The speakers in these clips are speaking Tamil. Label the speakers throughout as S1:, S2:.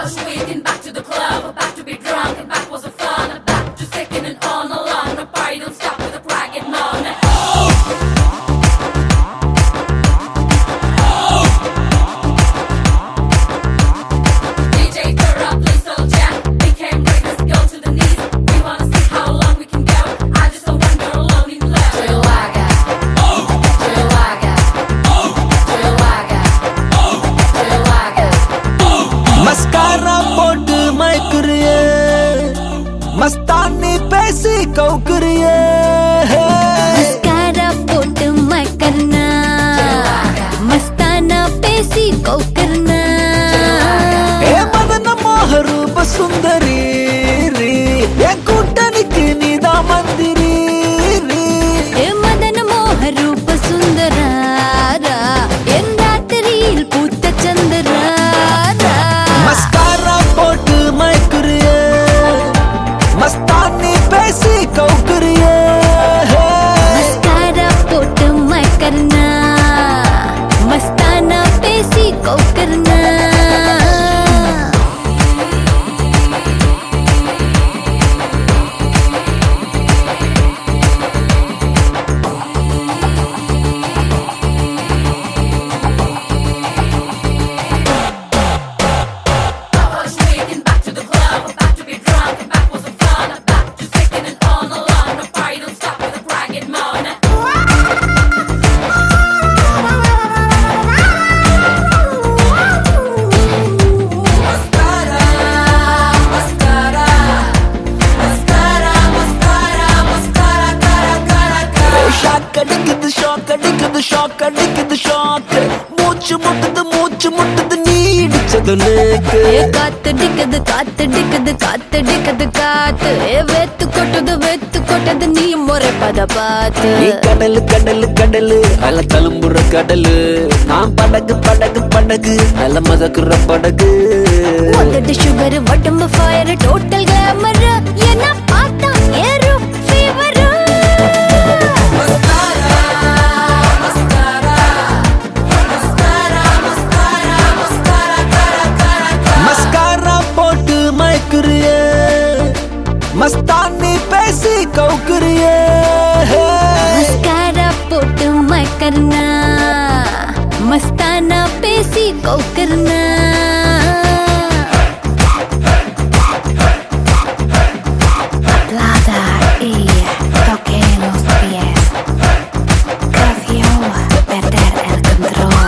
S1: was weak and back to the club, back to be drunk and back was the fun, back to second and on along. The party don't stop with the crack and on. DJ turn up, please don't jam. We can't break this girl to the knees. We wanna see how long we can go. I just don't want her alone in love. Chihuahua, Chihuahua, Chihuahua, Chihuahua.
S2: Mascara போட்டு மயக்குறியே, மஸ்தானி பேசி கவுக்குறியே.
S3: मस्कारा पोट मैं करना, मस्ताना पेसी को करना.
S2: ஏ மதன மோக ரூப சுந்தரி ரீ, என் கூட்டணிக்கு நீதான் மந்திரி ரீ.
S3: ए मदन मोह रूप सुंदरारा, என் ராத்திரியில் பூத்த சந்திராரா.
S2: மஸ்காரா போட்டு மயக்குறியே, மஸ்தானி பேசி கவுக்குறியே.
S3: मस्कारा पोट मैं करना, मस्ताना पेसी को करना.
S1: Was weak and back to the club, back to be drunk and back was the fun, back to second and on along. The party don't stop with the crack and moan.
S2: Shock அடிக்குது, ஷாக் அடிக்குது, ஷாக் அடிக்குது, ஷாக். மூச்சு முட்டுது, மூச்சு முட்டுது, நீ இடிச்சது லேக்கு.
S3: ஏ காத்தடிக்குது, காத்தடிக்குது, காத்தடிக்குது காத்து. ஏ வெத்து கொட்டது நீ முறை பத பார்த்து.
S2: நீ கடலு கடலு கடலு அல தழும்புற கடலு, நான் படகு படகு படகு நல்ல மதக்குற படகு.
S3: உதடு சுகர், உடம்பு ஃபயர், டோட்டல் கிளாமர். என்ன பார்த்தா ஏறும் ஃபீவர்.
S2: மஸ்காரா போட்டு மயக்குறியே, மஸ்தானி பேசி கவுக்குறியே.
S3: मस्कारा पोट मैं करना, मस्ताना पेसी को करना. Plata y toque los pies, Cafio perder el control.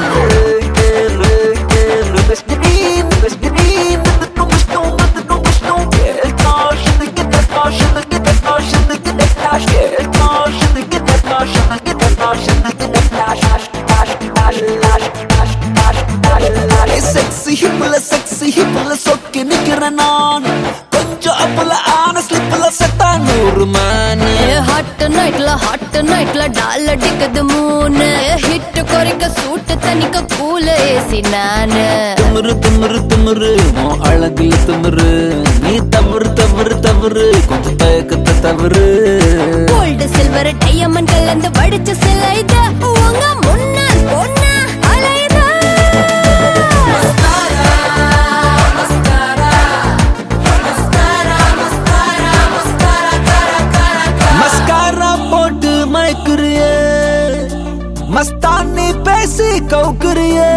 S2: Sexy ஹிப்ல சொக்கி நிக்கிறேன் நான், கொஞ்சம் அப்பல ஆன ஸ்லிப்ல செத்தா 100 மேன்.
S3: ஹாட் நைட்ல டால் அடிக்குது மூணு. ஹிட் குறைக்க சூட்டு தனிக்க கூல ஏசி நானு.
S2: திமிரு திமிரு திமிரு உன் அழகுல திமிரு, நீ தவறு தவறு தவறு கொஞ்சம் தயக்கத்தை தவறு.
S3: கோல்டு சில்வர் டைமண்ட் கலந்து வடிச்ச சிலைத உங்க முன்னால் பொண்ணா அலைதா.
S2: மஸ்காரா போட்டு மயக்குறியே, மஸ்தானி பேசி கவுக்குறியே.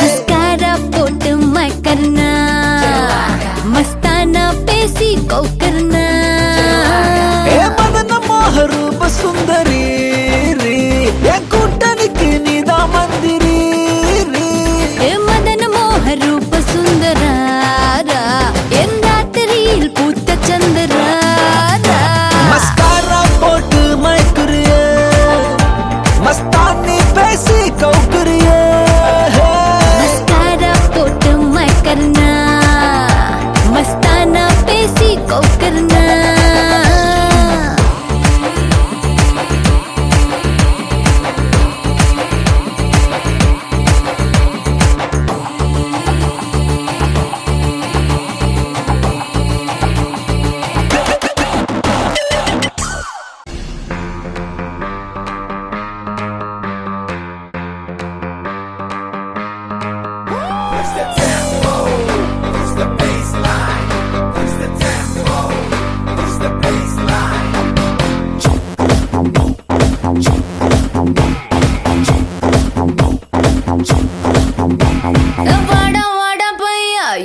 S3: मस्कारा पोट मैं करना, मस्ताना पेसी को करना.
S2: ஏ மதன மோக ரூப சுந்தரி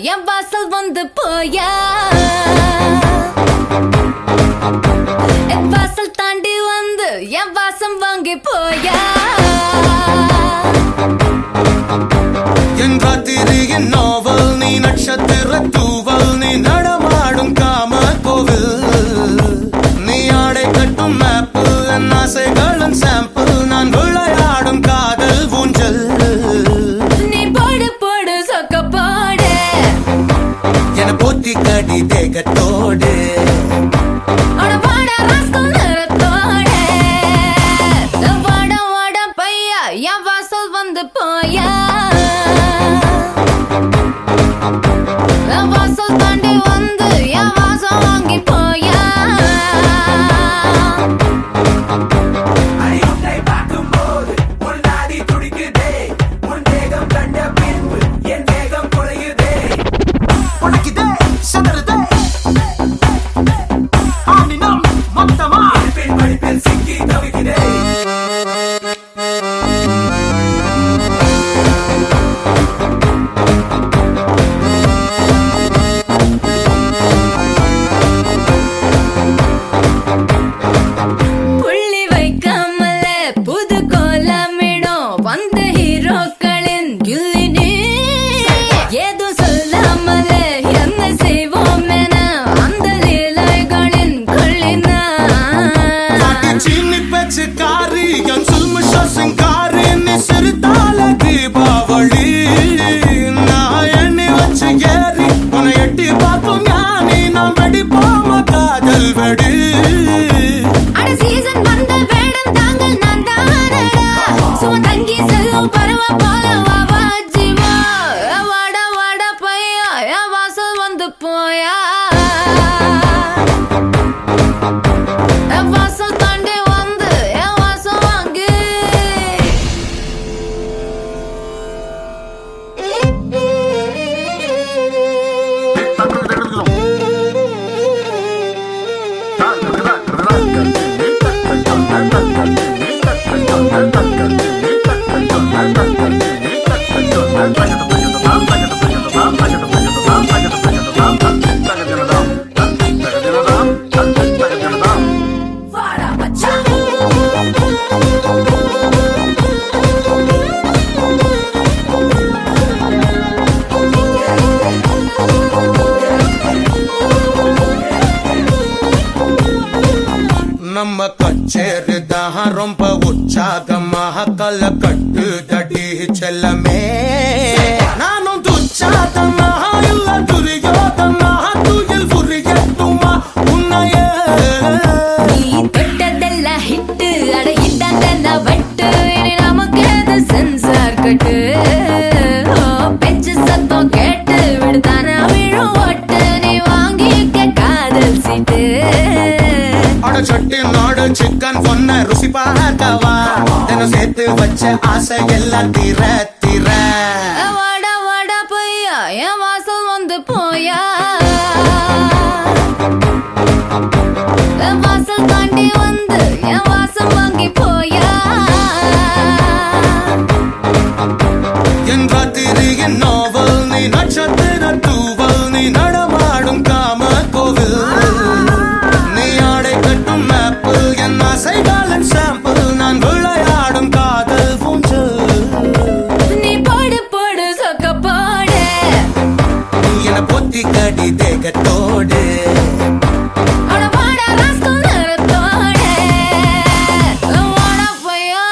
S3: என் வாசல் வந்து போயா என் வாசல் தாண்டி வந்து என் வாசம் வாங்கி போயா
S4: என் ராத்திரியின் நாவல் நீ நட்சத்திர தூவல் நீ நடமாடும் காம கோவில் நீ ஆடை கட்டும் மேப்பிள் என் ஆசைகளின் சாம்பிள் நான் விளையாடும் காதல் ஊஞ்சல்
S3: நீ போடு போடு சொக்க போடு
S4: என போத்தி கடி தேகத்தோடு
S3: அட வாடா ராஸ்கல் நிறத்தோடு வாடா வாடா பையா என் வாசல் வந்து போயா என் வாசல் தாண்டி வந்து என் வாசம் வாங்கி போயா
S5: அடியொன்றை பார்க்கும்போது உன் நாடி துடிக்குதே உன் தேகம் கண்ட பின்பு என் தேகம் குறையுதே
S4: உனக்குதே சதறுதே ஆனினம் மொத்தமா
S5: படிப்பில் படிப்பில் சிக்கி தவிக்கிறேன்
S3: புள்ளி வைக்காமலே புது கோலமிடும் வந்த ஹீரோக்களின் கில்லினி ஏதும் சொல்லாமலே என்ன செய்வோம் என அந்த லீலைகளின் கொள்ளினா
S4: சீனி பேச்சு காரி என் சுல்முஷ சிங்காரி நீ சிறுதால தீபாவளி நான் எண்ணி வச்சு ஏறி உன்னை எட்டி பார்க்கும் ஞானி நாம் வெடிப்போம காதல் வெடி
S3: அட சீசன் வந்த வேடம் தாங்கள் நான் தானடா சும்மா தங்கி செல்லும் பரவ போல வா ஜீவா வாடா வாடா பையா என் வாசல் வந்து போயா என் வாசல் தாண்டி வந்து என் வாசம் வாங்கி
S5: வாடா மச்சான்
S4: நம்ம கச்சேரி தான் ரொம்ப உற்சாகமாக கல கட்டு தடி செல்லமே நானும் துச்சாதமாக இல்ல துரியோதமாக துயில் புரியட்டுமா உன்னையே
S3: நீ தொட்டதெல்லாம் ஹிட்டு அட இதாண்டா வட்டு இனி நமக்கு எது சென்சார் கட்டு ஓ பெஞ்சு சத்தம் கேட்டு விடுதானா விழும் ஓட்டு நீ வாங்கிக்க காதல் சீட்டு
S4: அட சட்டி நாடு சிக்கன் பொண்ண ருசி பார்க்கவா தினம் சேர்த்து வச்ச ஆசை எல்லாம் தீர தீர
S3: வாடா வாடா பையா என் வாசல் வந்து போயா என் வாசல் தாண்டி வந்து என் வாசம் வாங்கி போயா
S4: என் ராத்திரியின் நாவல் நீ நட்சத்திர தூவல் நீ நடமாடும் காம கோவில் நீ ஆடை கட்டும் மேப்பிள் என் ஆசைகளின் சாம்பிள் நான் விளையாடும் காதல் ஊஞ்சல்
S3: நீ போடு போடு சொக்க போடு
S4: நீ என பொத்தி கடி தேகத்தோடு
S3: அட வாடா ராஸ்கல் நிறத்தோடு வாடா பையா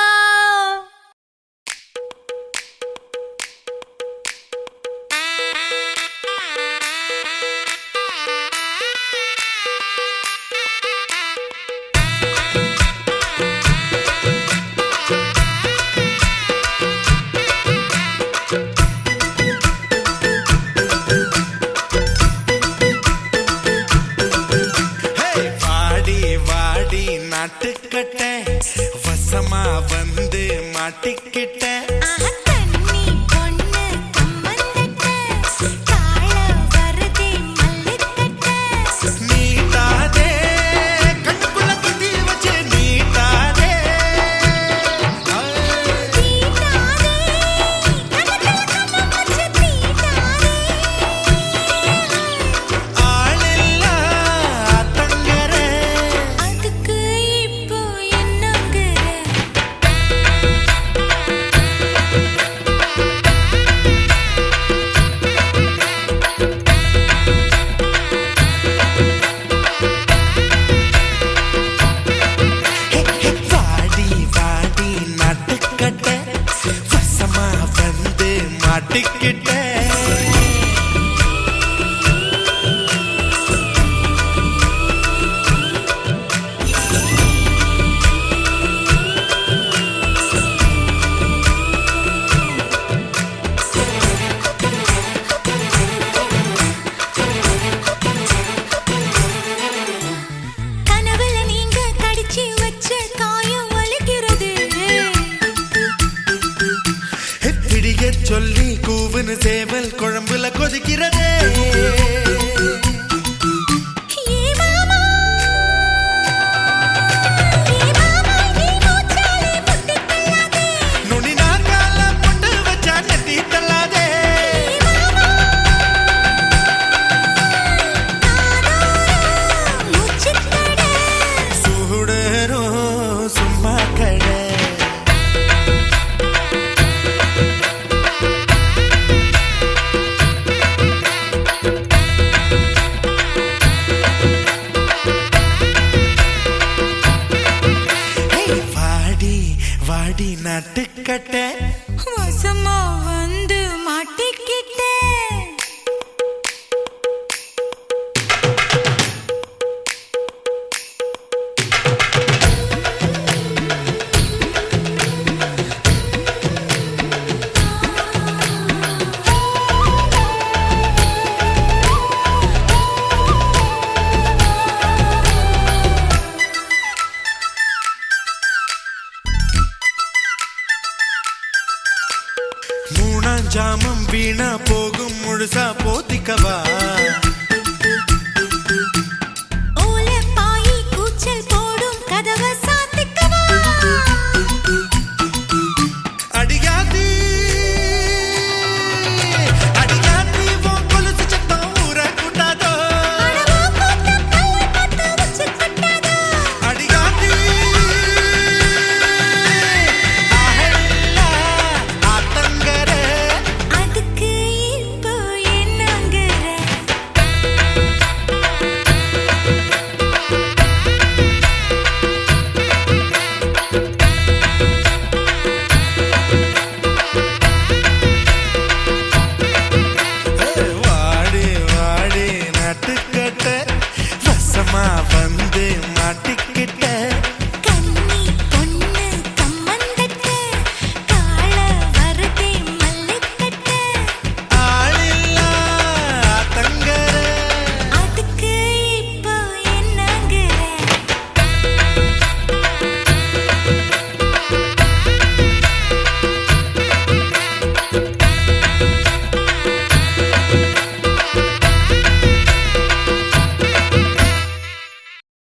S6: சேவல் குழம்புல கொதிக்கிறதே